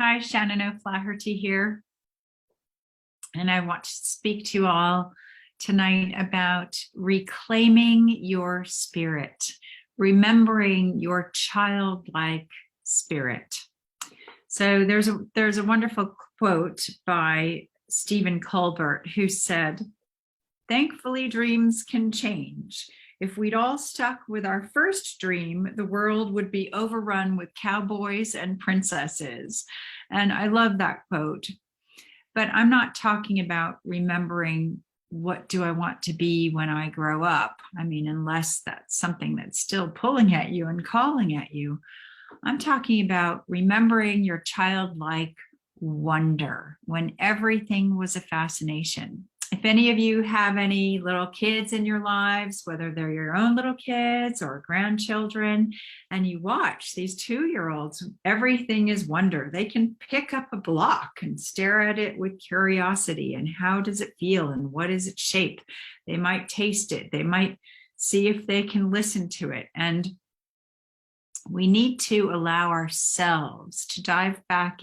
Hi, Shannon O'Flaherty here, and I want to speak to you all tonight about reclaiming your spirit, remembering your childlike spirit. So there's a wonderful quote by Stephen Colbert who said, "Thankfully, dreams can change. If we'd all stuck with our first dream, the world would be overrun with cowboys and princesses." And I love that quote. But I'm not talking about remembering what do I want to be when I grow up. I mean, unless that's something that's still pulling at you and calling at you. I'm talking about remembering your childlike wonder when everything was a fascination. If any of you have any little kids in your lives, whether they're your own little kids or grandchildren, and you watch these 2-year-olds, everything is wonder. They can pick up a block and stare at it with curiosity. And how does it feel? And what is its shape? They might taste it. They might see if they can listen to it. And we need to allow ourselves to dive back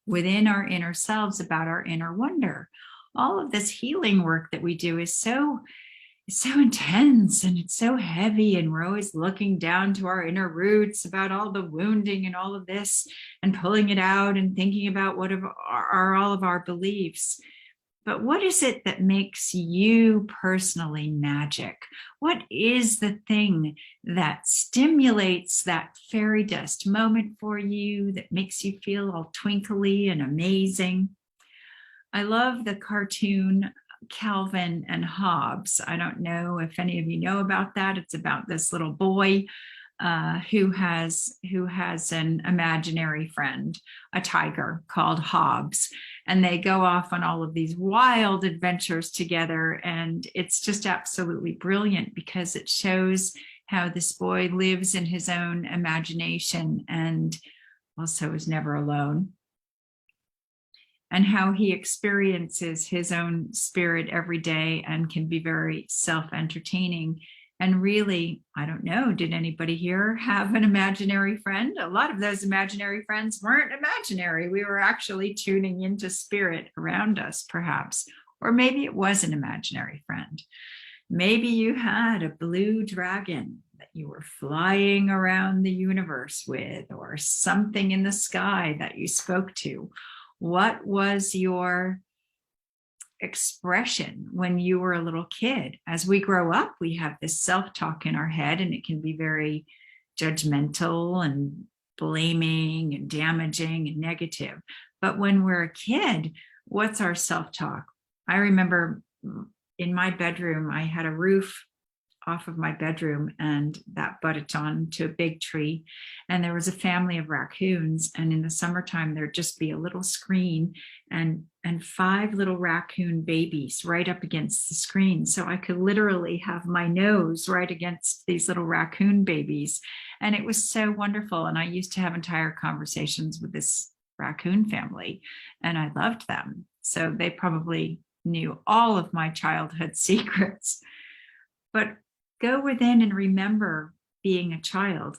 within our inner selves about our inner wonder. All of this healing work that we do is so intense, and it's so heavy, and we're always looking down to our inner roots about all the wounding and all of this and pulling it out and thinking about what are all of our beliefs. But what is it that makes you personally magic? What is the thing that stimulates that fairy dust moment for you, that makes you feel all twinkly and amazing? I love the cartoon Calvin and Hobbes. I don't know if any of you know about that. It's about this little boy who has an imaginary friend, a tiger called Hobbes, and they go off on all of these wild adventures together. And it's just absolutely brilliant because it shows how this boy lives in his own imagination and also is never alone, and how he experiences his own spirit every day and can be very self-entertaining. And really, I don't know, did anybody here have an imaginary friend? A lot of those imaginary friends weren't imaginary. We were actually tuning into spirit around us, perhaps. Or maybe it was an imaginary friend. Maybe you had a blue dragon that you were flying around the universe with, or something in the sky that you spoke to. What was your expression when you were a little kid? As we grow up, we have this self-talk in our head, and it can be very judgmental and blaming and damaging and negative. But when we're a kid, what's our self-talk? I remember in my bedroom, I had a roof off of my bedroom, and that butted on to a big tree, and there was a family of raccoons, and in the summertime there'd just be a little screen and 5 little raccoon babies right up against the screen, so I could literally have my nose right against these little raccoon babies. And it was so wonderful, and I used to have entire conversations with this raccoon family, and I loved them. So they probably knew all of my childhood secrets. But go within and remember being a child.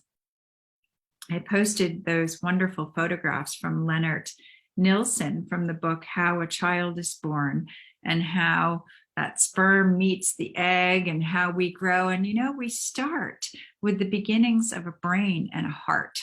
I posted those wonderful photographs from Leonard Nilsson from the book How a Child is Born, and how that sperm meets the egg and how we grow. And we start with the beginnings of a brain and a heart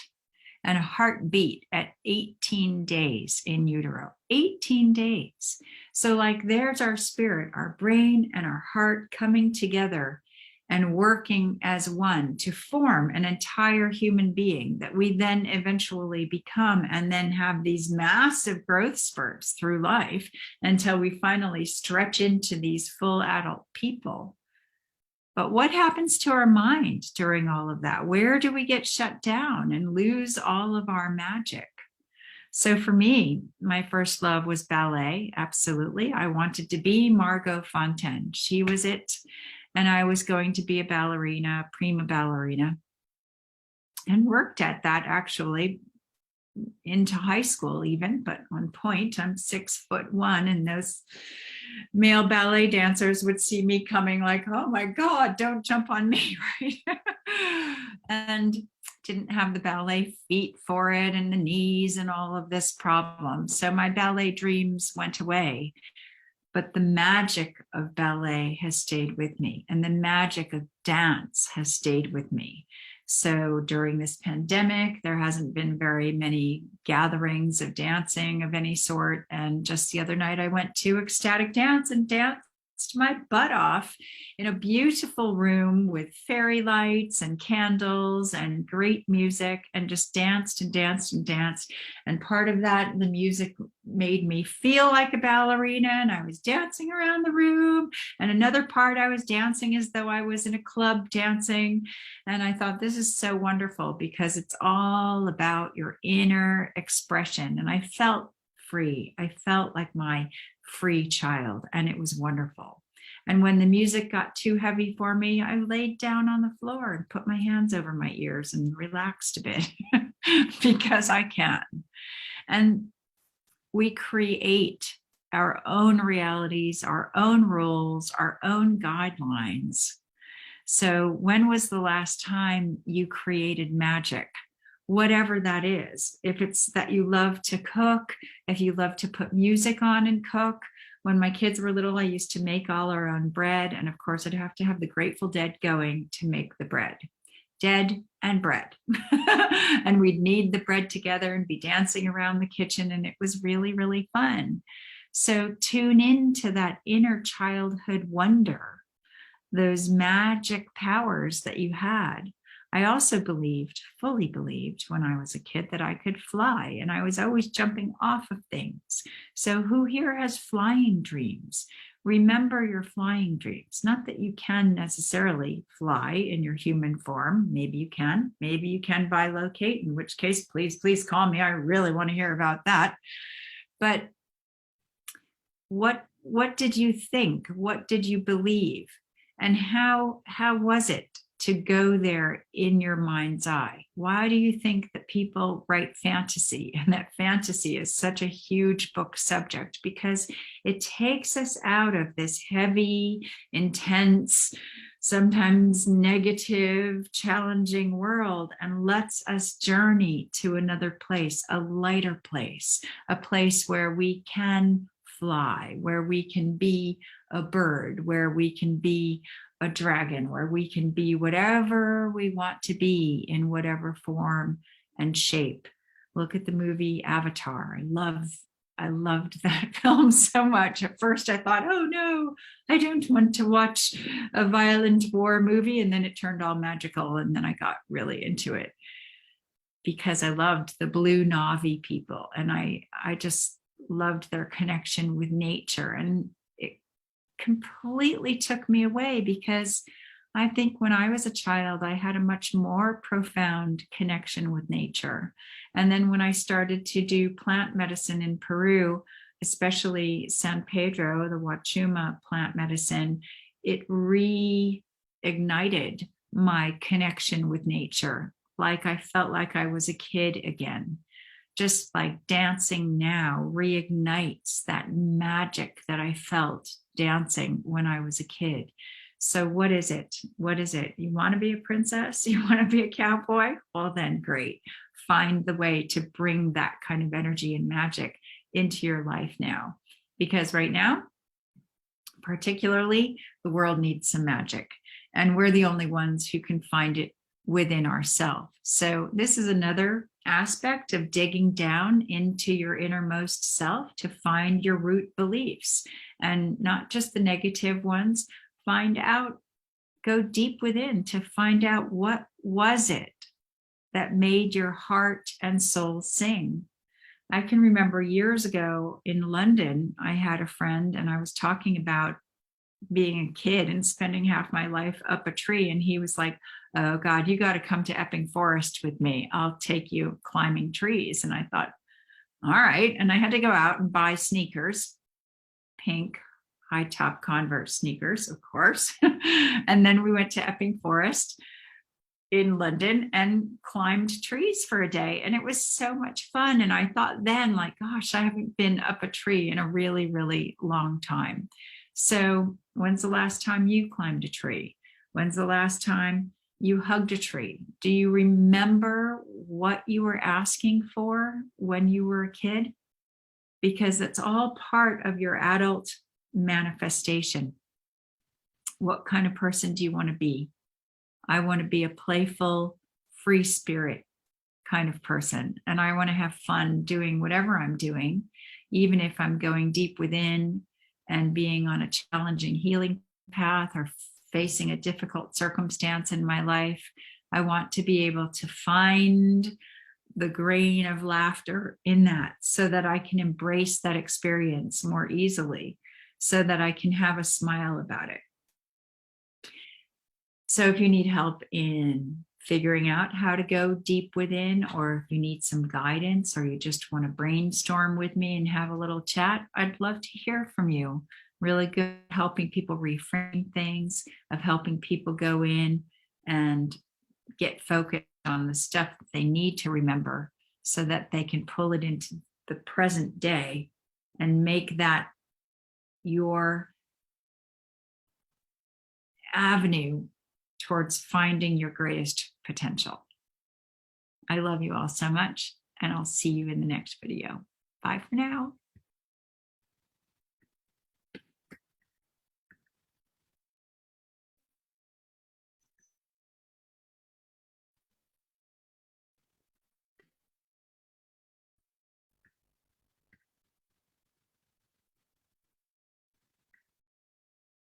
and a heartbeat at 18 days in utero. 18 days. So there's our spirit, our brain and our heart coming together and working as one to form an entire human being that we then eventually become, and then have these massive growth spurts through life until we finally stretch into these full adult people. But what happens to our mind during all of that? Where do we get shut down and lose all of our magic? So for me, my first love was ballet. Absolutely. I wanted to be Margot Fontaine. She was it. And I was going to be a ballerina, prima ballerina, and worked at that actually into high school even. But on point, I'm 6'1", and those male ballet dancers would see me coming like, oh my God, don't jump on me, right? And didn't have the ballet feet for it and the knees and all of this problem. So my ballet dreams went away. But the magic of ballet has stayed with me, and the magic of dance has stayed with me. So during this pandemic, there hasn't been very many gatherings of dancing of any sort. And just the other night, I went to ecstatic dance and danced my butt off in a beautiful room with fairy lights and candles and great music, and just danced and danced and danced. And part of that, the music made me feel like a ballerina, and I was dancing around the room. And another part, I was dancing as though I was in a club dancing. And I thought, this is so wonderful, because it's all about your inner expression. And I felt free. I felt like my free child, and it was wonderful. And when the music got too heavy for me, I laid down on the floor and put my hands over my ears and relaxed a bit because I can. And we create our own realities, our own rules, our own guidelines. So when was the last time you created magic? Whatever that is. If it's that you love to cook, if you love to put music on and cook. When my kids were little, I used to make all our own bread. And of course, I'd have to have the Grateful Dead going to make the bread. Dead and bread. And we'd knead the bread together and be dancing around the kitchen. And it was really, really fun. So tune into that inner childhood wonder, those magic powers that you had. I also fully believed when I was a kid that I could fly, and I was always jumping off of things. So who here has flying dreams? Remember your flying dreams. Not that you can necessarily fly in your human form. Maybe you can bilocate, in which case, please call me. I really want to hear about that. But what did you think? What did you believe? And how was it to go there in your mind's eye? Why do you think that people write fantasy, and that fantasy is such a huge book subject? Because it takes us out of this heavy, intense, sometimes negative, challenging world and lets us journey to another place, a lighter place, a place where we can fly, where we can be a bird, where we can be a dragon, where we can be whatever we want to be in whatever form and shape. Look at the movie Avatar. I loved that film so much. At first I thought, oh no, I don't want to watch a violent war movie. And then it turned all magical. And then I got really into it because I loved the blue Na'vi people. And I just loved their connection with nature. And completely took me away, because I think when I was a child, I had a much more profound connection with nature. And then when I started to do plant medicine in Peru, especially San Pedro, the Huachuma plant medicine, it reignited my connection with nature. Like I felt like I was a kid again. Just like dancing now reignites that magic that I felt dancing when I was a kid. So what is it? What is it? You want to be a princess? You want to be a cowboy? Well, then great. Find the way to bring that kind of energy and magic into your life now. Because right now, particularly, the world needs some magic. And we're the only ones who can find it within ourselves. So this is another aspect of digging down into your innermost self to find your root beliefs, and not just the negative ones. Find out, go deep within to find out, what was it that made your heart and soul sing? I can remember years ago in London, I had a friend and I was talking about being a kid and spending half my life up a tree. And he was like, oh God, you got to come to Epping Forest with me. I'll take you climbing trees. And I thought, all right. And I had to go out and buy sneakers, pink high top Converse sneakers, of course. And then we went to Epping Forest in London and climbed trees for a day. And it was so much fun. And I thought then, like, gosh, I haven't been up a tree in a really, really long time. So when's the last time you climbed a tree? When's the last time you hugged a tree. Do you remember what you were asking for when you were a kid? Because it's all part of your adult manifestation. What kind of person do you want to be? I want to be a playful, free spirit kind of person. And I want to have fun doing whatever I'm doing, even if I'm going deep within and being on a challenging healing path or facing a difficult circumstance in my life. I want to be able to find the grain of laughter in that so that I can embrace that experience more easily, so that I can have a smile about it. So if you need help in figuring out how to go deep within, or if you need some guidance, or you just want to brainstorm with me and have a little chat, I'd love to hear from you. Really good at helping people reframe things, of helping people go in and get focused on the stuff that they need to remember so that they can pull it into the present day and make that your avenue towards finding your greatest potential. I love you all so much, and I'll see you in the next video. Bye for now.